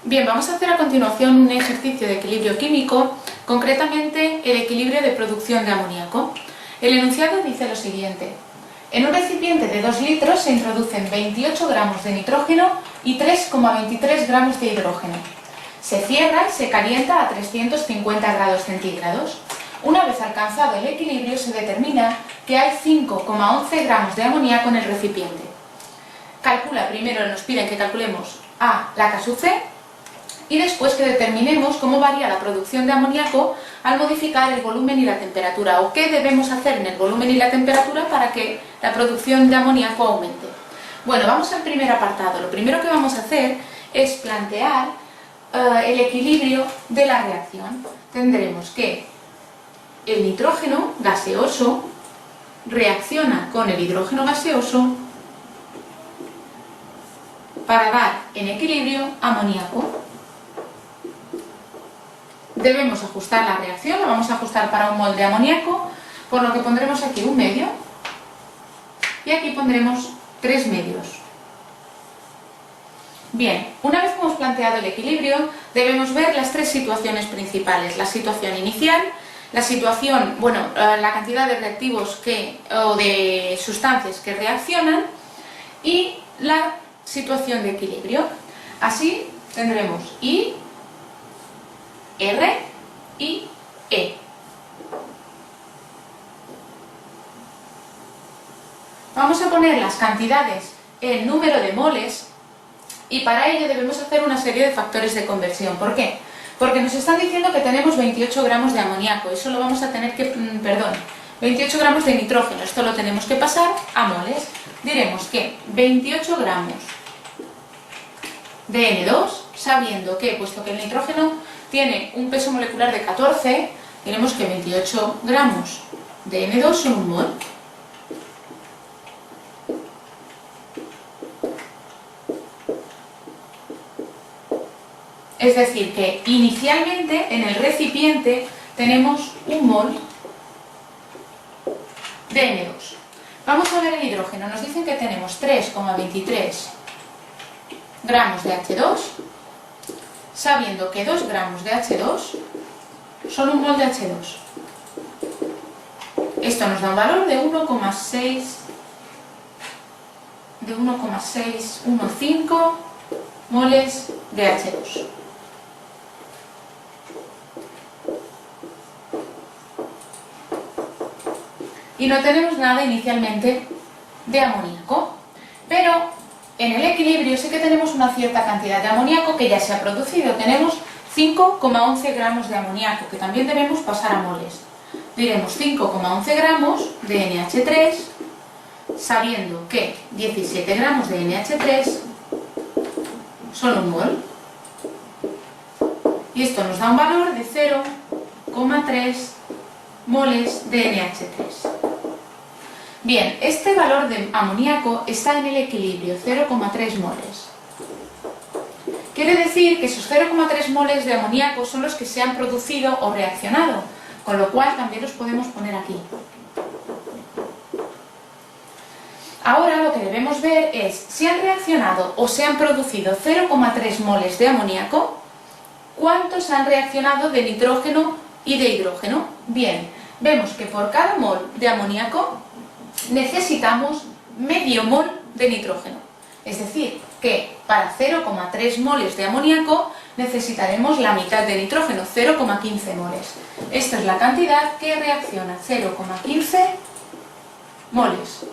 Bien, vamos a hacer a continuación un ejercicio de equilibrio químico, concretamente el equilibrio de producción de amoníaco. El enunciado dice lo siguiente: en un recipiente de 2 litros se introducen 28 gramos de nitrógeno y 3,23 gramos de hidrógeno. Se cierra y se calienta a 350 grados centígrados. Una vez alcanzado el equilibrio se determina que hay 5,11 gramos de amoníaco en el recipiente. Calcula, primero nos piden que calculemos A, la K sub C, y después que determinemos cómo varía la producción de amoníaco al modificar el volumen y la temperatura, o qué debemos hacer en el volumen y la temperatura para que la producción de amoníaco aumente. Bueno, vamos al primer apartado. Lo primero que vamos a hacer es plantear el equilibrio de la reacción. Tendremos que el nitrógeno gaseoso reacciona con el hidrógeno gaseoso para dar en equilibrio amoníaco. Debemos ajustar la reacción, la vamos a ajustar para un mol de amoníaco, por lo que pondremos aquí un medio y aquí pondremos 3 medios. Bien, una vez que hemos planteado el equilibrio, debemos ver las 3 situaciones principales: la situación inicial, la situación, la cantidad de reactivos o de sustancias que reaccionan, y la situación de equilibrio. Así tendremos I, R y E. Vamos a poner las cantidades en número de moles y para ello debemos hacer una serie de factores de conversión. ¿Por qué? Porque nos están diciendo que tenemos 28 gramos de amoníaco. Eso lo vamos a tener que, 28 gramos de nitrógeno. Esto lo tenemos que pasar a moles. Diremos que 28 gramos de N2, sabiendo que, puesto que el nitrógeno tiene un peso molecular de 14, diremos que 28 gramos de N2 son un mol. Es decir, que inicialmente en el recipiente tenemos un mol de N2. Vamos a ver el hidrógeno. Nos dicen que tenemos 3,23 gramos de H2, sabiendo que 2 gramos de H2 son un mol de H2. Esto nos da un valor de 1,615 moles de H2. Y no tenemos nada inicialmente de amoníaco, pero en el equilibrio sí que tenemos una cierta cantidad de amoníaco que ya se ha producido. Tenemos 5,11 gramos de amoníaco, que también debemos pasar a moles. Diremos 5,11 gramos de NH3, sabiendo que 17 gramos de NH3 son un mol. Y esto nos da un valor de 0,3 moles de NH3. Bien, este valor de amoníaco está en el equilibrio, 0,3 moles. Quiere decir que esos 0,3 moles de amoníaco son los que se han producido o reaccionado, con lo cual también los podemos poner aquí. Ahora lo que debemos ver es si han reaccionado o se han producido 0,3 moles de amoníaco, ¿cuántos han reaccionado de nitrógeno y de hidrógeno? Bien, vemos que por cada mol de amoníaco necesitamos medio mol de nitrógeno. Es decir, que para 0,3 moles de amoníaco necesitaremos la mitad de nitrógeno, 0,15 moles. Esta es la cantidad que reacciona, 0,15 moles.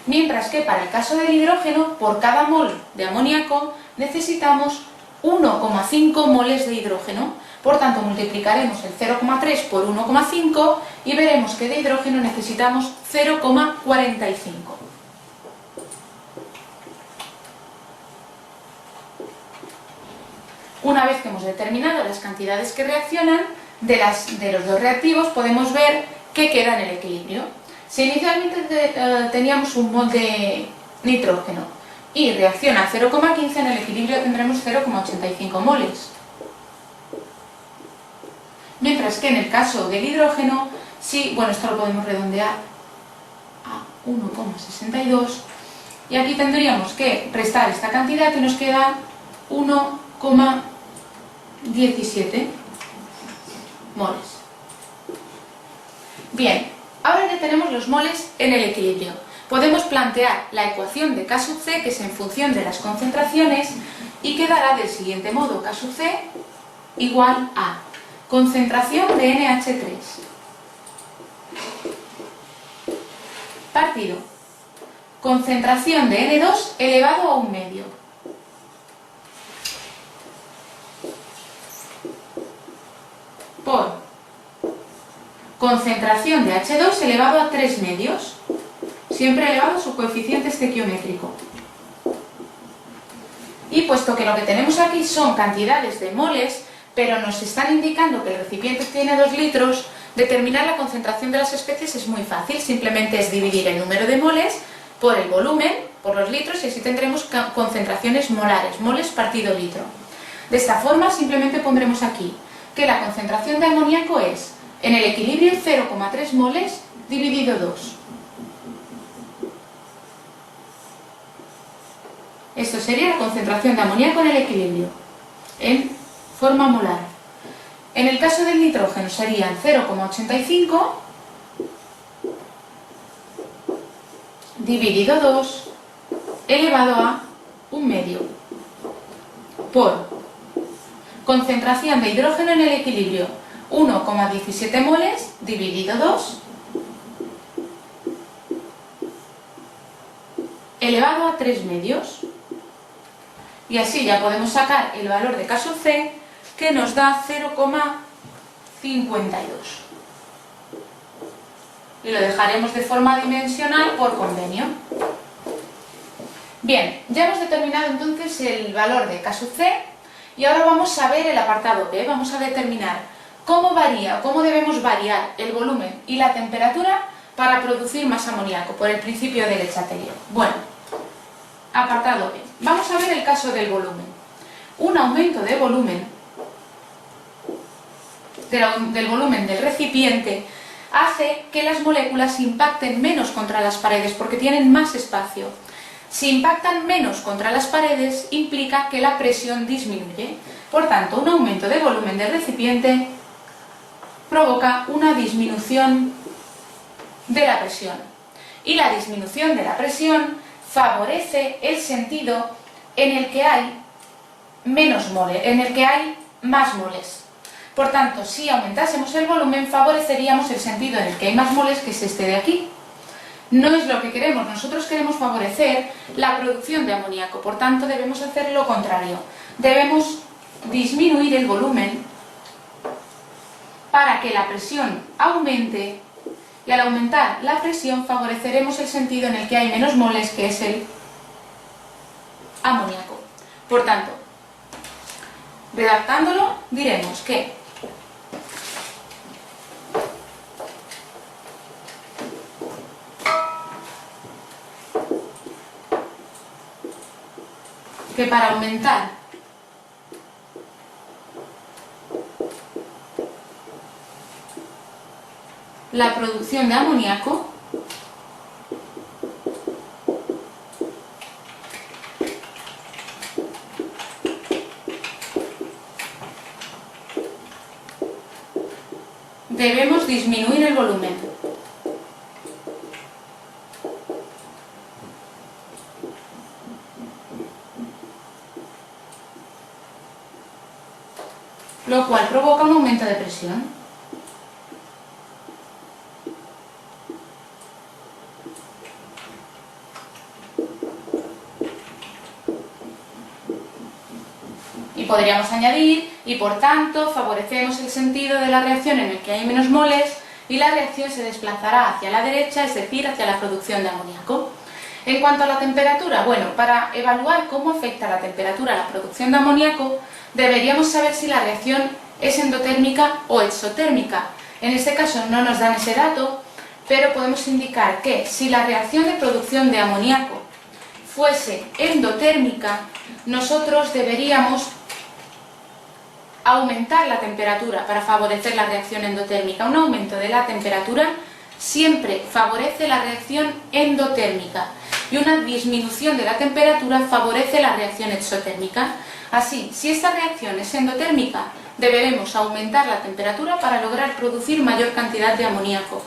Mientras que para el caso del hidrógeno, por cada mol de amoníaco necesitamos 1,5 moles de hidrógeno. Por tanto, multiplicaremos el 0,3 por 1,5 y veremos que de hidrógeno necesitamos 0,45. Una vez que hemos determinado las cantidades que reaccionan, de los dos reactivos podemos ver qué queda en el equilibrio. Si inicialmente teníamos un mol de nitrógeno y reacciona 0,15, en el equilibrio tendremos 0,85 moles. Mientras que en el caso del hidrógeno, esto lo podemos redondear a 1,62 y aquí tendríamos que restar esta cantidad y nos queda 1,85. 0,17 moles. Bien, ahora ya tenemos los moles en el equilibrio. Podemos plantear la ecuación de K sub C, que es en función de las concentraciones, y quedará del siguiente modo: K sub C igual a concentración de NH3 partido concentración de N2 elevado a 1/2 por concentración de H2 elevado a 3/2, siempre elevado a su coeficiente estequiométrico. Y puesto que lo que tenemos aquí son cantidades de moles, pero nos están indicando que el recipiente tiene 2 litros, determinar la concentración de las especies es muy fácil. Simplemente es dividir el número de moles por el volumen, por los litros, y así tendremos concentraciones molares, moles partido litro. De esta forma simplemente pondremos aquí que la concentración de amoníaco es, en el equilibrio, 0,3 moles dividido 2. Esto sería la concentración de amoníaco en el equilibrio, en forma molar. En el caso del nitrógeno serían 0,85 dividido 2 elevado a 1/2 por concentración de hidrógeno en el equilibrio, 1,17 moles dividido 2 elevado a 3/2. Y así ya podemos sacar el valor de K sub C, que nos da 0,52. Y lo dejaremos de forma dimensional por convenio. Bien, ya hemos determinado entonces el valor de K sub C, y ahora vamos a ver el apartado B. Vamos a determinar cómo varía, cómo debemos variar el volumen y la temperatura para producir más amoníaco, por el principio de Le Chatelier. Bueno, apartado B. Vamos a ver el caso del volumen. Un aumento de volumen del volumen del recipiente hace que las moléculas impacten menos contra las paredes porque tienen más espacio. Si impactan menos contra las paredes, implica que la presión disminuye. Por tanto, un aumento de volumen del recipiente provoca una disminución de la presión. Y la disminución de la presión favorece el sentido en el que hay menos moles, en el que hay más moles. Por tanto, si aumentásemos el volumen, favoreceríamos el sentido en el que hay más moles, que es este de aquí. No es lo que queremos. Nosotros queremos favorecer la producción de amoníaco. Por tanto, debemos hacer lo contrario. Debemos disminuir el volumen para que la presión aumente, y al aumentar la presión favoreceremos el sentido en el que hay menos moles, que es el amoníaco. Por tanto, redactándolo, diremos que para aumentar la producción de amoníaco, debemos disminuir el volumen. Lo cual provoca un aumento de presión. Y podríamos añadir, y por tanto favorecemos el sentido de la reacción en el que hay menos moles, y la reacción se desplazará hacia la derecha, es decir, hacia la producción de amoníaco. En cuanto a la temperatura, bueno, para evaluar cómo afecta la temperatura a la producción de amoníaco, deberíamos saber si la reacción es endotérmica o exotérmica. En este caso no nos dan ese dato, pero podemos indicar que si la reacción de producción de amoníaco fuese endotérmica, nosotros deberíamos aumentar la temperatura para favorecer la reacción endotérmica. Un aumento de la temperatura siempre favorece la reacción endotérmica y una disminución de la temperatura favorece la reacción exotérmica. Así, si esta reacción es endotérmica, deberemos aumentar la temperatura para lograr producir mayor cantidad de amoníaco,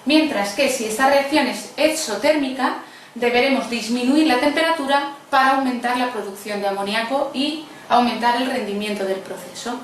mientras que si esta reacción es exotérmica, deberemos disminuir la temperatura para aumentar la producción de amoníaco y aumentar el rendimiento del proceso.